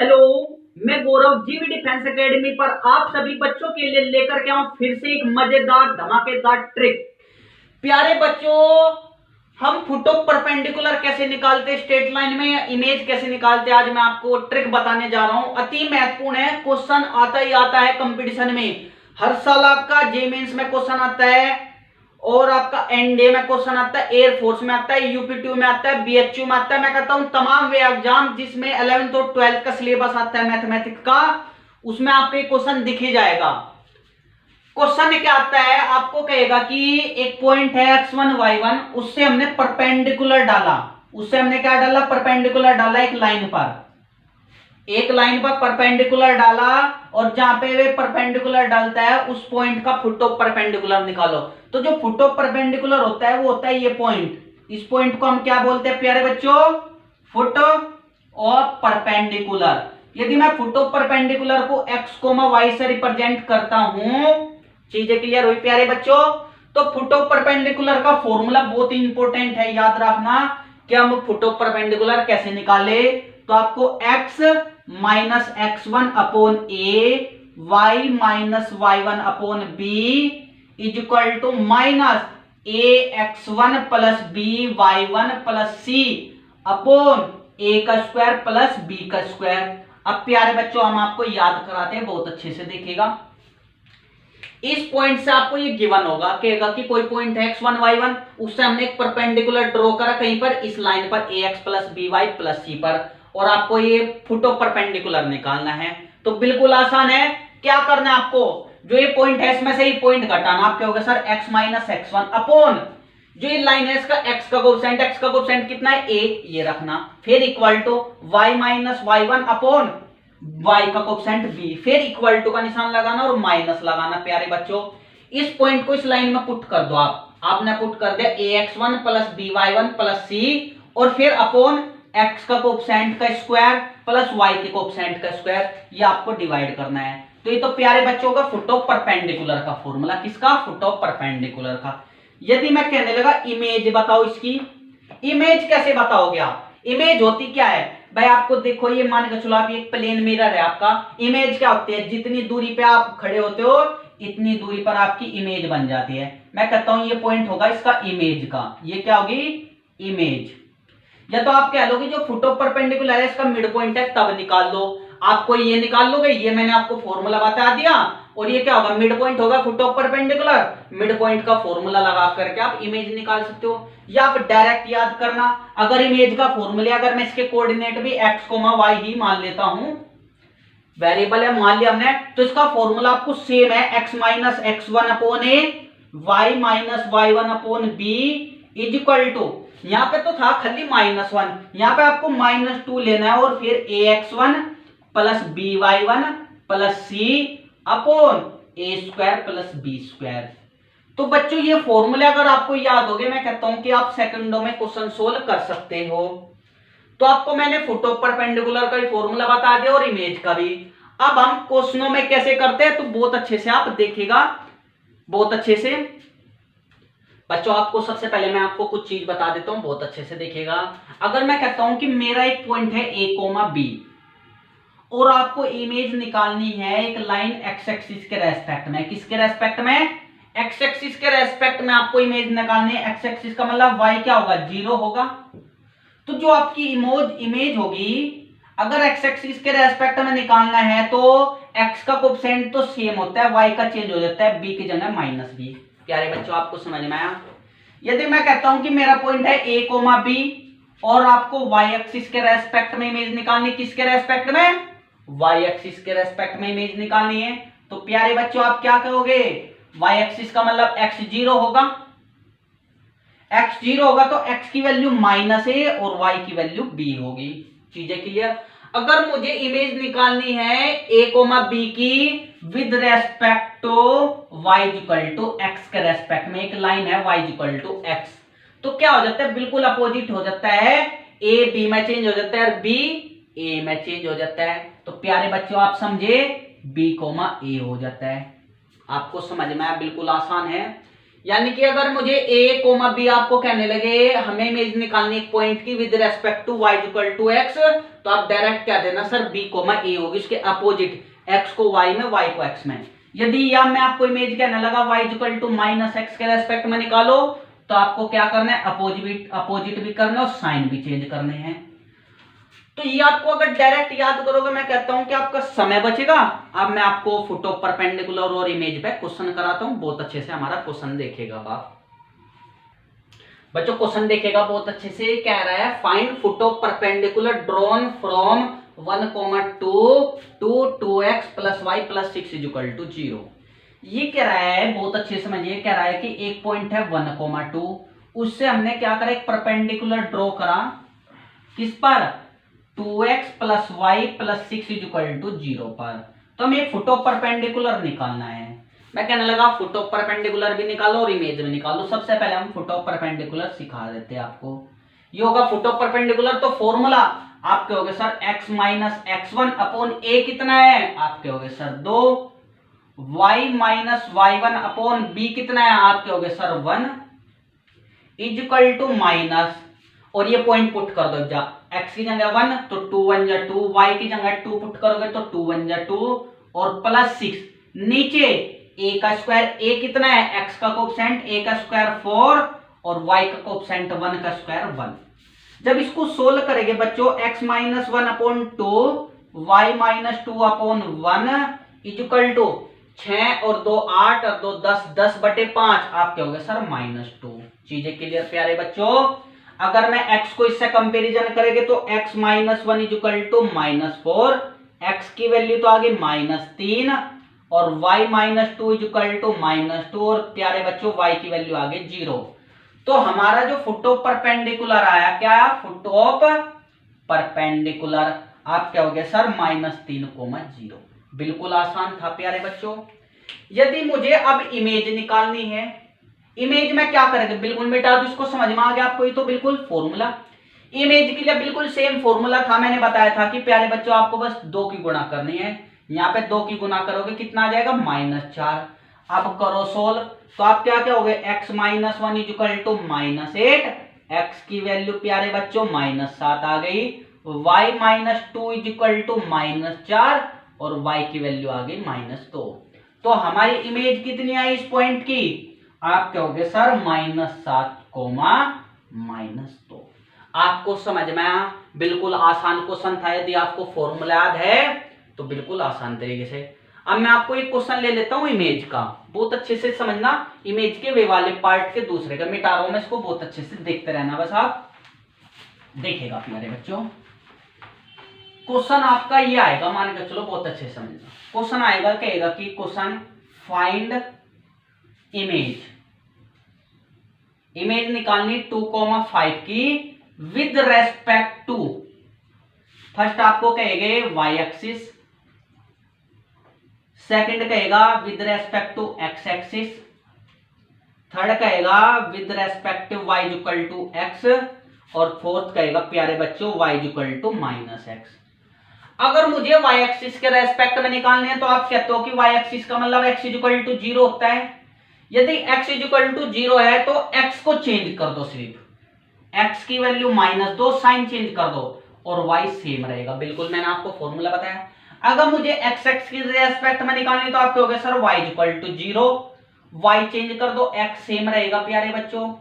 Hello, मैं गौरव जीवी defence academy पर आप सभी बच्चों के लिए लेकर के आऊं फिर से एक मजेदार धमाकेदार ट्रिक। प्यारे बच्चों, हम फुटो परपेंडिकुलर कैसे निकालते, स्ट्रेट लाइन में इमेज कैसे निकालते, आज मैं आपको ट्रिक बताने जा रहा हूं। अति महत्वपूर्ण है, क्वेश्चन आता ही आता है कंपटीशन में। हर साल आपका जे मेंस में क्वेश्चन आता है और आपका एनडीए में क्वेश्चन आता है, एयरफोर्स में आता है, यूपी2 में आता है, बीएचयू में आता है। मैं कहता हूं तमाम वे एग्जाम जिसमें 11th और 12th का सिलेबस आता है मैथमेटिक्स का, उसमें आपको एक क्वेश्चन दिख ही जाएगा। क्वेश्चन क्या आता है, आपको कहेगा कि एक पॉइंट है x1 y1, उससे हमने परपेंडिकुलर डाला। उससे हमने क्या डाला? परपेंडिकुलर डाला एक लाइन पर, एक लाइन पर परपेंडिकुलर डाला, और जहां पे वे परपेंडिकुलर डालता है उस पॉइंट का फुट ऑफ परपेंडिकुलर निकालो। तो जो फुट ऑफ परपेंडिकुलर होता है वो होता है ये पॉइंट। इस पॉइंट को हम क्या बोलते हैं प्यारे बच्चों? Foot of perpendicular. यदि मैं फुट ऑफ परपेंडिकुलर को x, y से रिप्रेजेंट करता हूं, चीजें क्लियर हुई प्यारे बच्चों? तो फुट ऑफ परपेंडिकुलर का फॉर्मूला बहुत इंपॉर्टेंट है, याद रखना कि हम फुट ऑफ परपेंडिकुलर कैसे निकाले। तो आपको x minus x1 upon A, y minus y1 upon B is equal to minus a x1 plus b y1 plus c upon a का स्क्वायर प्लस बी का स्क्वायर। अब प्यारे बच्चों हम आपको याद कराते हैं, बहुत अच्छे से देखिएगा। इस पॉइंट से आपको ये गिवन होगा, कहेगा कि कोई पॉइंट है x1 y1, उससे हमने एक परपेंडिकुलर ड्रॉ करा कहीं पर, इस लाइन पर ax प्लस by प्लस सी पर, और आपको ये फुट ऑफ परपेंडिकुलर निकालना है। तो बिल्कुल आसान है। क्या करना है आपको? जो ये पॉइंट है इसमें से ये पॉइंट घटाना। आप क्या होगा sir? x minus x1 upon जो ये लाइन है इसका x का कोएफिशिएंट कितना है? a, ये रखना। फिर equal to y minus y1 upon y का कोएफिशिएंट b, फिर इक्वल टू का निशान लगाना और माइनस लगाना। प्यारे बच्चों, इस पॉइंट को इस लाइन में पुट कर दो। आपने पुट कर दिया ax1 plus by1 plus c, और फिर अपॉन x का कोएफिशिएंट का स्क्वायर प्लस y के कोएफिशिएंट का स्क्वायर, ये आपको डिवाइड करना है। तो ये तो प्यारे बच्चों का फुट ऑफ परपेंडिकुलर का फॉर्मूला। किसका? फुट ऑफ परपेंडिकुलर का। यदि मैं कहने लगा इमेज बताओ, इसकी इमेज कैसे बताओगे आप? इमेज होती क्या है भाई? आपको देखो, ये मान के चलो आप एक प्लेन मिरर है आपका। इमेज क्या होती है? जितनी दूरी पे आप खड़े होते हो इतनी दूरी पर आपकी इमेज बन जाती है। मैं कहता हूं ये पॉइंट होगा इसका इमेज का। ये क्या होगी? इमेज। या तो आप कह लोगे जो फुट ऑफ परपेंडिकुलर है इसका मिड पॉइंट है, तब निकाल लो। आपको ये निकाल लोगे, ये मैंने आपको फॉर्मूला बता दिया, और ये क्या होगा? मिड पॉइंट होगा foot of perpendicular. Mid point का फॉर्मूला लगा करके आप इमेज निकाल सकते हो, या आप डायरेक्ट याद करना। अगर इमेज का फॉर्मूला, अगर मैं इसके कोऑर्डिनेट भी x, y ही मान लेता हूं, वेरिएबल है मान लिया हमने, तो इसका फॉर्मूला आपको सेम है, x minus x1 upon A, y minus y1 upon B is equal to, यहां पे तो था खाली -1, यहां पे आपको -2 लेना है, और फिर ax1 plus by1 plus c upon ए स्क्वायर प्लस बी स्क्वायर। तो बच्चों ये फॉर्मूले अगर आपको याद हो गए, मैं कहता हूं कि आप सेकंडों में क्वेश्चन सोल्व कर सकते हो। तो आपको मैंने फुट ऑफ परपेंडिकुलर का भी फॉर्मूला बता दिया और इमेज का भी। अब हम क्वेश्चनों में कैसे करते हैं, तो बहुत अच्छे से आप देखिएगा, बहुत अच्छे से बच्चों। आपको सबसे पहले मैं आपको कुछ चीज बता देता हूं, बहुत अच्छे से देखिएगा। अगर मैं कहता हूं कि मेरा एक पॉइंट है a, b, और आपको इमेज निकालनी है एक लाइन एक्स एक्सिस के रेस्पेक्ट में। किसके रेस्पेक्ट में? एक्स एक्सिस के रेस्पेक्ट में आपको इमेज निकालनी है। एक्स एक्सिस का मतलब y क्या होगा? 0 होगा। तो जो आपकी इमेज होगी, अगर एक्स एक्सिस के रेस्पेक्ट में निकालना है तो x का कोएफिशिएंट तो सेम होता है, y का चेंज हो जाता है, b की जगह -b। प्यारे बच्चों आपको समझ में आया? यदि मैं कहता हूं कि मेरा पॉइंट है a, b, और आपको y एक्सिस के रेस्पेक्ट में इमेज निकालनी, किसके रेस्पेक्ट में? y एक्सिस के रेस्पेक्ट में इमेज निकालनी है। तो प्यारे बच्चों आप क्या करोगे? y एक्सिस का मतलब x0 होगा, x0 होगा तो x की वैल्यू -a और y की वैल्यू b होगी। चीजें क्लियर? अगर मुझे इमेज निकालनी है a, b की with respect to y equal to x के रेस्पेक्ट में, एक लाइन है y इक्वल टू x, तो क्या हो जाता है? बिल्कुल अपोजिट हो जाता है। a b में चेंज हो जाता है और b a में चेंज हो जाता है। तो प्यारे बच्चों आप समझे, b, a हो जाता है। आपको समझ में आया? बिल्कुल आसान है। यानी कि अगर मुझे a कोमा b आपको कहने लगे हमें इमेज निकालनी एक पॉइंट की with respect to y equal to x, तो आप डायरेक्ट क्या देना सर b कोमा a होगी, उसके अपोजिट x को y में y को x में। यदि या मैं आपको इमेज कहने लगा y equal to minus x के रेस्पेक्ट में निकालो, तो आपको क्या करना है अपोजिट भी करना है और साइन भी चेंज करने हैं। तो ये आपको अगर डायरेक्ट याद करोगे, मैं कहता हूं कि आपका समय बचेगा। अब मैं आपको फुट ऑफ परपेंडिकुलर और इमेज पे क्वेश्चन कराता हूं, बहुत अच्छे से हमारा क्वेश्चन देखेगा आप बच्चों। क्वेश्चन देखेगा बहुत अच्छे से, कह रहा है find foot of perpendicular drawn from 1,2 to 2x plus y plus 6 equal to 0। ये कह रहा है, बहुत अच्छे से समझिए, कह रहा है कि एक पॉइंट है 1,2, उससे हमने क्या करा एक परपेंडिकुलर ड्रॉ करा, किस पर 2x plus y plus 6 equal to 0 पर। तो हमें फुट ऑफ परपेंडिकुलर निकालना है। मैं कहने लगा फुट ऑफ परपेंडिकुलर भी निकालो और इमेज में निकालो। सबसे पहले हम फुट ऑफ परपेंडिकुलर सिखा देते हैं आपको। ये होगा फुट ऑफ परपेंडिकुलर, तो फॉर्मूला आप कहोगे sir x minus x1 upon a कितना है, आप कहोगे sir 2, y minus y1 upon b कितना है, आप कहोगे सर 1 इक्वल टू माइनस, और ये पॉइंट पुट कर दो, जा x की जगह 1 तो 2 1 जा 2, y की जगह 2 पुट करोगे तो 2 1 जा 2 और प्लस 6, नीचे a का स्क्वायर, a कितना है x का कोएफिशिएंट a का स्क्वायर 4 और y का कोएफिशिएंट 1 का स्क्वायर 1। जब इसको सोल्व करेंगे बच्चों x minus 1 upon 2 y minus 2 upon 1 equal to 6 और 2 8 और 2 10 10 बटे 5, आप क्या होगा सर -2। चीजें क्लियर प्यारे बच्चों। अगर मैं x को इससे कंपैरिजन करेंगे तो x minus 1 equal to -4, x की वैल्यू तो आ गई -3 और y माइनस 2 इक्वल टू -2 और प्यारे बच्चों y की वैल्यू आ गई 0। तो हमारा जो फुट ऑफ परपेंडिकुलर आया, क्या आया फुट ऑफ परपेंडिकुलर, आप क्या हो गया सर -3,0। बिल्कुल आसान था प्यारे बच्चों। यदि मुझे अब इमेज निकालनी है, इमेज में क्या करेंगे, बिल्कुल बेटा अब इसको समझ में आ गया आपको, ये तो बिल्कुल फॉर्मूला इमेज के लिए बिल्कुल सेम फॉर्मूला था। मैंने बताया था कि प्यारे बच्चों आपको बस 2 की गुणा करनी है, यहाँ पे 2 की गुणा करोगे कितना आ जाएगा -4। अब करो सोल्व, तो आप क्या क्या हो गए x minus 1 equal to -8, x की वैल्यू प्यारे बच्चों -7 आ गई, y माइनस 2 इक्वल टू -4 और y की वैल्यू आ गई -2। तो हमारी इमेज कितनी आई इस पॉइंट की, आप कहोगे सर -7 कोमा -2। आपको समझ में आया, बिल्कुल आसान क्वेश्चन था। यदि आपको फॉर्मूला याद है तो बिल्कुल आसान तरीके से। अब मैं आपको एक क्वेश्चन ले लेता हूं इमेज का, बहुत अच्छे से समझना, इमेज के वे वाले पार्ट के दूसरे का मिटा रहा हूं मैं इसको, बहुत अच्छे से देखते रहना, बस आप देखेगा प्यारे बच्चों। क्वेश्चन आपका ये आएगा, मान के चलो बहुत अच्छे से समझना। क्वेश्चन आएगा, कहेगा कि क्वेश्चन फाइंड इमेज, इमेज निकालनी 2,5 की विद रेस्पेक्ट टू, फर्स्ट आपको कहेंगे y एक्सिस, सेकंड कहेगा with respect to x axis, third कहेगा with respect to y equal to x और फोर्थ कहेगा प्यारे बच्चों y इक्वल टू -x। अगर मुझे y एक्सिस के रेस्पेक्ट में निकालने हैं तो आप कहते हो कि y एक्सिस का मतलब x इक्वल टू 0 होता है। यदि x इक्वल टू 0 है तो x को चेंज कर दो, सिर्फ x की वैल्यू -2, साइन चेंज कर दो और y सेम रहेगा। बिल्कुल मैंने आपको फॉर्मूला बताया। अगर मुझे x की रेस्पेक्ट में निकालनी तो आप कहोगे sir y equal to 0, y change कर दो, x सेम रहेगा प्यारे बच्चों।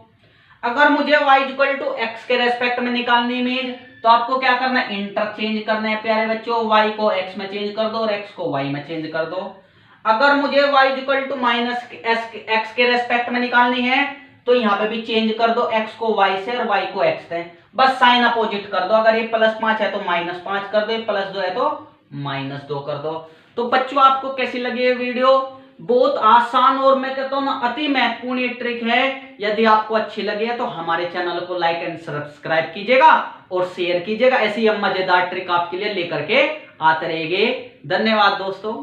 अगर मुझे y इक्वल टू x के रेस्पेक्ट में निकालनी इमेज तो आपको क्या करना है, इंटरचेंज करना है प्यारे बच्चों, y को x में चेंज कर दो और x को y में चेंज कर दो। अगर मुझे y इक्वल टू -x के रेस्पेक्ट में निकालनी है तो यहाँ पे भी चेंज कर दो, x को y से और y को x से, बस साइन अपोजिट कर दो। अगर ये +5 है तो -5 कर दो, +2 है तो -2 कर दो। तो बच्चों आपको कैसी लगी ये वीडियो, बहुत आसान और मैं कहता हूँ ना अति महत्वपूर्ण ये ट्रिक है। यदि आपको अच्छी लगी है तो हमारे चैनल को लाइक एंड सब्सक्राइब कीजिएगा और शेयर कीजिएगा। ऐसी हम मजेदार ट्रिक आपके लिए लेकर के आते रहेंगे। धन्यवाद दोस्तों।